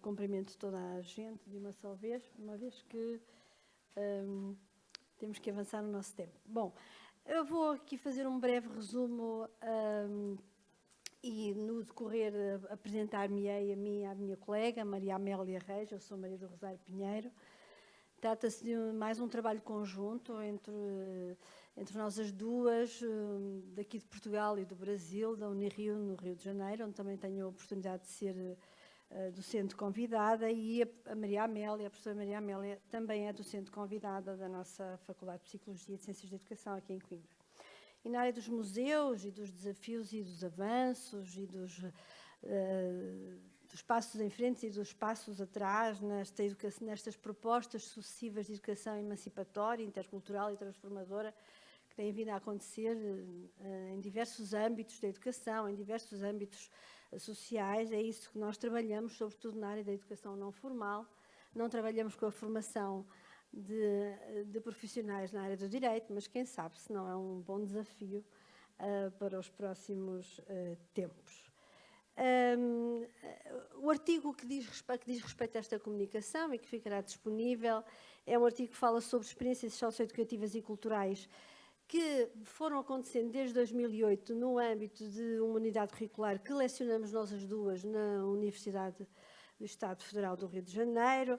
cumprimento toda a gente de uma só vez, uma vez que temos que avançar no nosso tempo. Bom, eu vou aqui fazer um breve resumo e no decorrer apresentar-me-ei a mim e à minha colega, Maria Amélia Reis, eu sou Maria do Rosário Pinheiro. Trata-se de mais um trabalho conjunto entre nós as duas, daqui de Portugal e do Brasil, da Unirio, no Rio de Janeiro, onde também tenho a oportunidade de ser docente convidada, e a Maria Amélia, a professora Maria Amélia, também é docente convidada da nossa Faculdade de Psicologia e de Ciências da Educação aqui em Coimbra. E na área dos museus e dos desafios e dos avanços e dos passos em frente e dos passos atrás nestas propostas sucessivas de educação emancipatória, intercultural e transformadora que têm vindo a acontecer em diversos âmbitos da educação, em diversos âmbitos sociais. É isso que nós trabalhamos, sobretudo na área da educação não formal. Não trabalhamos com a formação de profissionais na área do direito, mas quem sabe se não é um bom desafio para os próximos tempos. O artigo que diz respeito a esta comunicação e que ficará disponível é um artigo que fala sobre experiências socioeducativas e culturais que foram acontecendo desde 2008 no âmbito de uma unidade curricular que lecionamos nós as duas na Universidade do Estado Federal do Rio de Janeiro,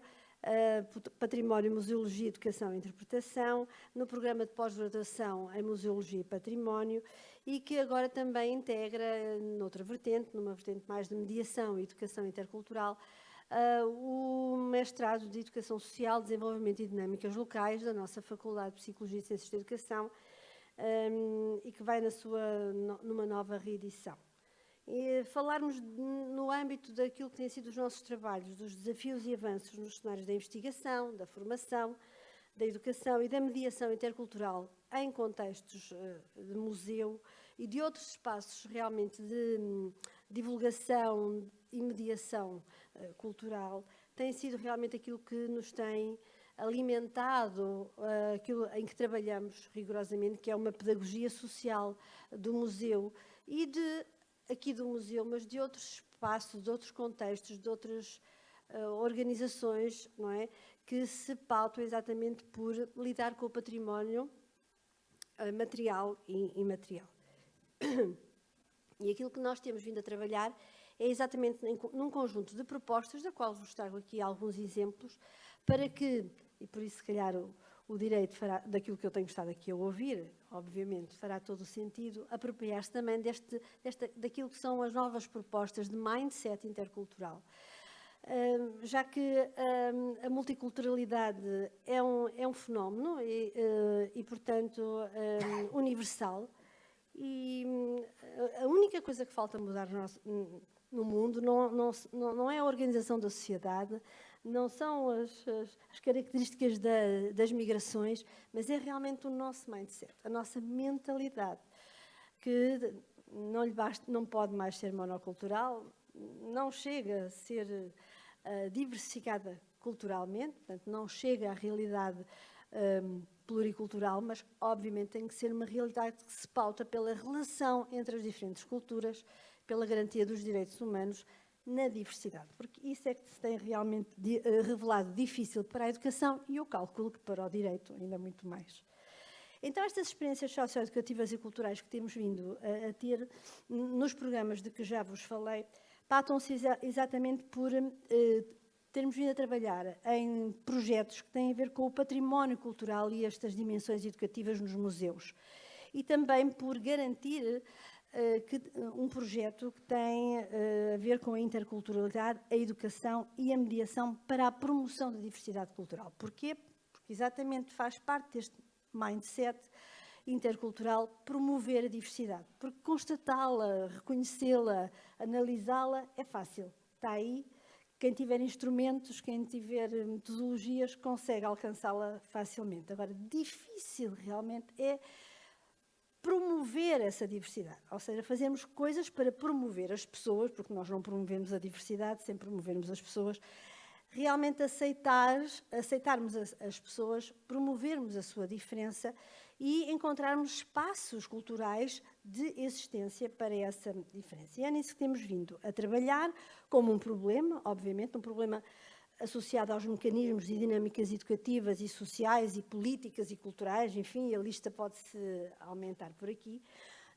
Património, Museologia, Educação e Interpretação, no programa de pós-graduação em Museologia e Património, e que agora também integra, noutra vertente, numa vertente mais de mediação e educação intercultural, o mestrado de Educação Social, Desenvolvimento e Dinâmicas Locais da nossa Faculdade de Psicologia e Ciências da Educação, e que vai numa nova reedição. E falarmos no âmbito daquilo que têm sido os nossos trabalhos, dos desafios e avanços nos cenários da investigação, da formação, da educação e da mediação intercultural em contextos de museu e de outros espaços realmente de divulgação e mediação cultural, tem sido realmente aquilo que nos tem alimentado, aquilo em que trabalhamos rigorosamente, que é uma pedagogia social do museu e aqui do museu, mas de outros espaços, de outros contextos, de outras organizações, não é? Que se pautam exatamente por lidar com o património material e imaterial. E aquilo que nós temos vindo a trabalhar é exatamente num conjunto de propostas, da qual vos trago aqui alguns exemplos, para que, e por isso se calhar o direito fará, daquilo que eu tenho estado aqui a ouvir, obviamente, fará todo o sentido, apropriar-se também daquilo que são as novas propostas de mindset intercultural. Já que a multiculturalidade é um fenómeno e portanto, universal, e a única coisa que falta mudar no mundo não é a organização da sociedade, não são as características das migrações, mas é realmente o nosso mindset, a nossa mentalidade, que não pode mais ser monocultural, não chega a ser diversificada culturalmente, portanto, não chega à realidade pluricultural, mas obviamente tem que ser uma realidade que se pauta pela relação entre as diferentes culturas, pela garantia dos direitos humanos na diversidade, porque isso é que se tem realmente revelado difícil para a educação e eu calculo que para o direito ainda muito mais. Então, estas experiências socioeducativas e culturais que temos vindo a ter nos programas de que já vos falei, pautam-se exatamente por termos vindo a trabalhar em projetos que têm a ver com o património cultural e estas dimensões educativas nos museus. E também por garantir um projeto que tem a ver com a interculturalidade, a educação e a mediação para a promoção da diversidade cultural. Porquê? Porque exatamente faz parte deste mindset intercultural promover a diversidade. Porque constatá-la, reconhecê-la, analisá-la é fácil. Está aí. Quem tiver instrumentos, quem tiver metodologias, consegue alcançá-la facilmente. Agora, difícil realmente é promover essa diversidade, ou seja, fazermos coisas para promover as pessoas, porque nós não promovemos a diversidade sem promovermos as pessoas, realmente aceitarmos as pessoas, promovermos a sua diferença e encontrarmos espaços culturais de existência para essa diferença. E é nisso que temos vindo a trabalhar, como um problema, obviamente, um problema associado aos mecanismos e dinâmicas educativas e sociais e políticas e culturais, enfim, a lista pode-se aumentar por aqui,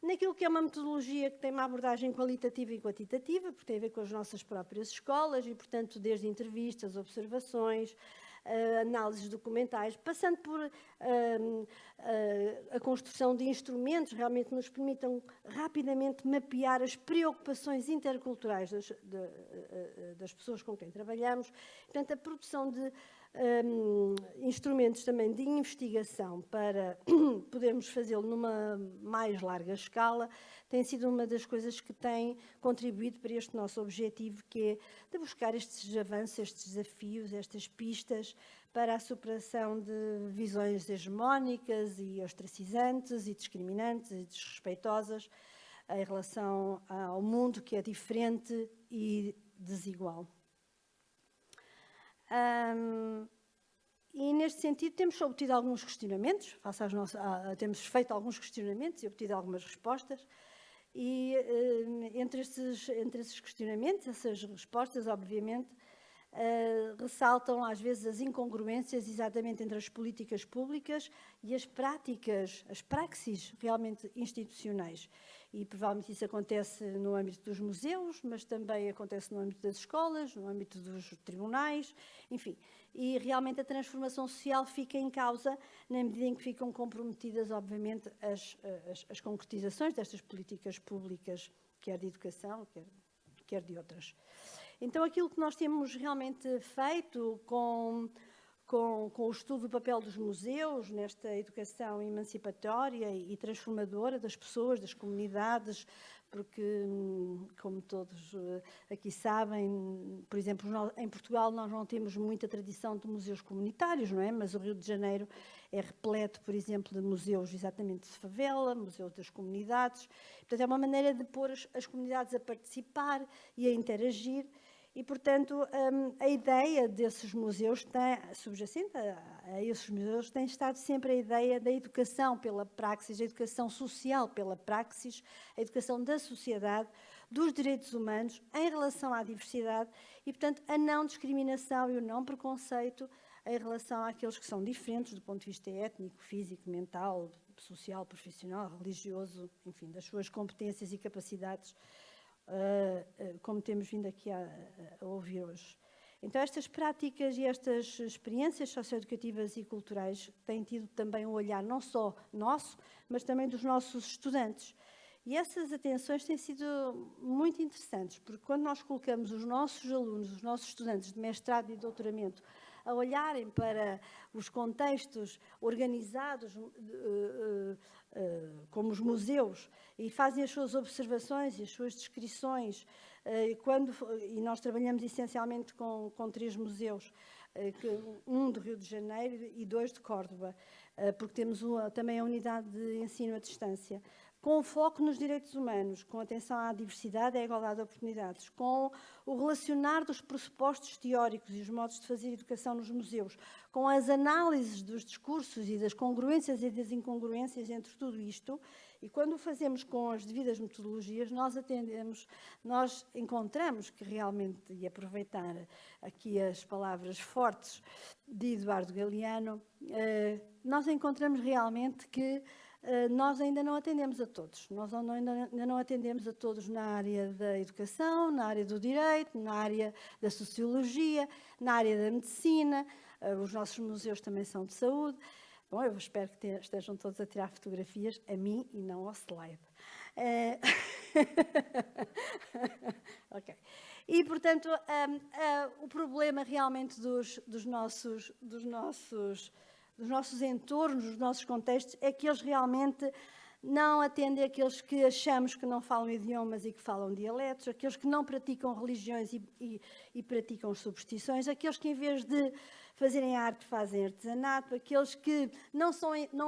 naquilo que é uma metodologia que tem uma abordagem qualitativa e quantitativa, porque tem a ver com as nossas próprias escolas e, portanto, desde entrevistas, observações, análises documentais, passando por a construção de instrumentos realmente que nos permitam rapidamente mapear as preocupações interculturais das pessoas com quem trabalhamos. Portanto, a produção de instrumentos também de investigação para podermos fazê-lo numa mais larga escala, tem sido uma das coisas que tem contribuído para este nosso objetivo, que é de buscar estes avanços, estes desafios, estas pistas para a superação de visões hegemónicas e ostracizantes e discriminantes e desrespeitosas em relação ao mundo que é diferente e desigual. E neste sentido temos obtido alguns questionamentos, temos feito alguns questionamentos e obtido algumas respostas, e entre esses questionamentos, essas respostas, obviamente, ressaltam às vezes as incongruências exatamente entre as políticas públicas e as práticas, as praxis realmente institucionais. E provavelmente isso acontece no âmbito dos museus, mas também acontece no âmbito das escolas, no âmbito dos tribunais, enfim. E realmente a transformação social fica em causa na medida em que ficam comprometidas, obviamente, as concretizações destas políticas públicas, quer de educação, quer de outras. Então, aquilo que nós temos realmente feito com o estudo do papel dos museus nesta educação emancipatória e transformadora das pessoas, das comunidades, porque, como todos aqui sabem, por exemplo, em Portugal nós não temos muita tradição de museus comunitários, não é? Mas o Rio de Janeiro é repleto, por exemplo, de museus exatamente de favela, museus das comunidades. Portanto, é uma maneira de pôr as comunidades a participar e a interagir. E, portanto, a ideia desses museus, subjacente a esses museus, tem estado sempre a ideia da educação pela praxis, a educação social pela praxis, a educação da sociedade, dos direitos humanos em relação à diversidade e, portanto, a não discriminação e o não preconceito em relação àqueles que são diferentes do ponto de vista étnico, físico, mental, social, profissional, religioso, enfim, das suas competências e capacidades, como temos vindo aqui a ouvir hoje. Então, estas práticas e estas experiências socioeducativas e culturais têm tido também um olhar não só nosso, mas também dos nossos estudantes. E essas atenções têm sido muito interessantes, porque quando nós colocamos os nossos alunos, os nossos estudantes de mestrado e doutoramento, a olharem para os contextos organizados como os museus e fazem as suas observações e as suas descrições, e nós trabalhamos essencialmente com 3 museus, um do Rio de Janeiro e 2 de Córdoba, porque temos também a unidade de ensino à distância, com foco nos direitos humanos, com atenção à diversidade e à igualdade de oportunidades, com o relacionar dos pressupostos teóricos e os modos de fazer educação nos museus, com as análises dos discursos e das congruências e das incongruências entre tudo isto, e quando o fazemos com as devidas metodologias, nós encontramos que realmente, e aproveitar aqui as palavras fortes de Eduardo Galeano, nós encontramos realmente que nós ainda não atendemos a todos. Nós ainda não atendemos a todos na área da educação, na área do direito, na área da sociologia, na área da medicina. Os nossos museus também são de saúde. Bom, eu espero que estejam todos a tirar fotografias a mim e não ao slide. Ok. E, portanto, o problema realmente dos nossos entornos, dos nossos contextos, é que eles realmente não atendem aqueles que achamos que não falam idiomas e que falam dialetos, aqueles que não praticam religiões e praticam superstições, aqueles que, em vez de fazerem arte, fazem artesanato, aqueles que não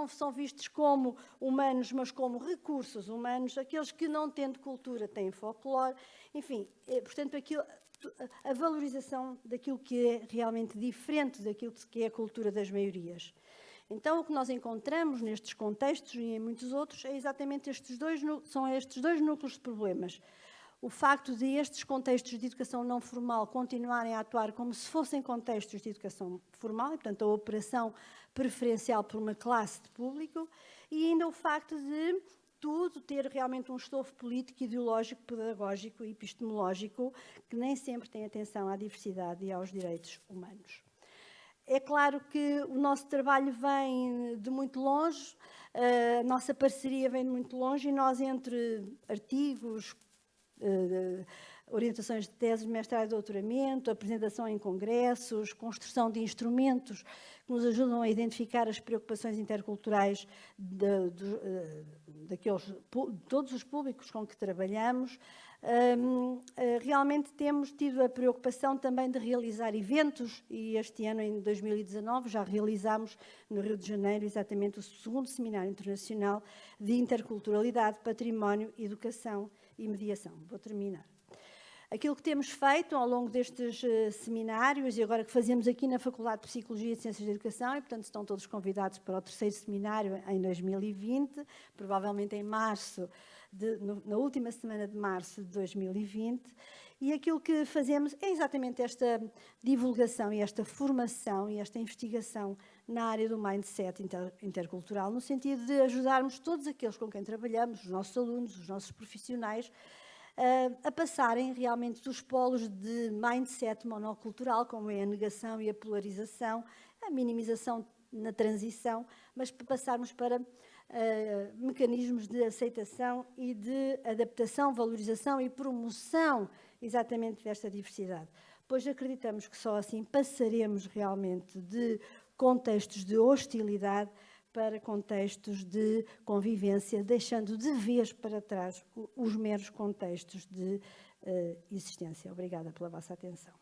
são vistos como humanos, mas como recursos humanos, aqueles que, não tendo cultura, têm folclore, enfim, portanto, a valorização daquilo que é realmente diferente daquilo que é a cultura das maiorias. Então, o que nós encontramos nestes contextos e em muitos outros é exatamente estes dois núcleos de problemas. O facto de estes contextos de educação não formal continuarem a atuar como se fossem contextos de educação formal, e, portanto, a operação preferencial por uma classe de público, e ainda o facto de tudo ter realmente um estofo político, ideológico, pedagógico e epistemológico que nem sempre tem atenção à diversidade e aos direitos humanos. É claro que o nosso trabalho vem de muito longe, a nossa parceria vem de muito longe e nós, entre artigos, orientações de teses de mestrado e doutoramento, apresentação em congressos, construção de instrumentos que nos ajudam a identificar as preocupações interculturais de todos os públicos com que trabalhamos. Realmente temos tido a preocupação também de realizar eventos e este ano, em 2019, já realizámos no Rio de Janeiro exatamente o segundo Seminário Internacional de Interculturalidade, Património, Educação e Mediação. Vou terminar. Aquilo que temos feito ao longo destes seminários e agora que fazemos aqui na Faculdade de Psicologia e Ciências da Educação, e portanto estão todos convidados para o terceiro seminário em 2020, provavelmente em março, na última semana de março de 2020, e aquilo que fazemos é exatamente esta divulgação e esta formação e esta investigação na área do mindset intercultural, no sentido de ajudarmos todos aqueles com quem trabalhamos, os nossos alunos, os nossos profissionais, a passarem realmente dos polos de mindset monocultural, como é a negação e a polarização, a minimização na transição, mas para passarmos para mecanismos de aceitação e de adaptação, valorização e promoção exatamente desta diversidade. Pois acreditamos que só assim passaremos realmente de contextos de hostilidade para contextos de convivência, deixando de vez para trás os meros contextos de existência. Obrigada pela vossa atenção.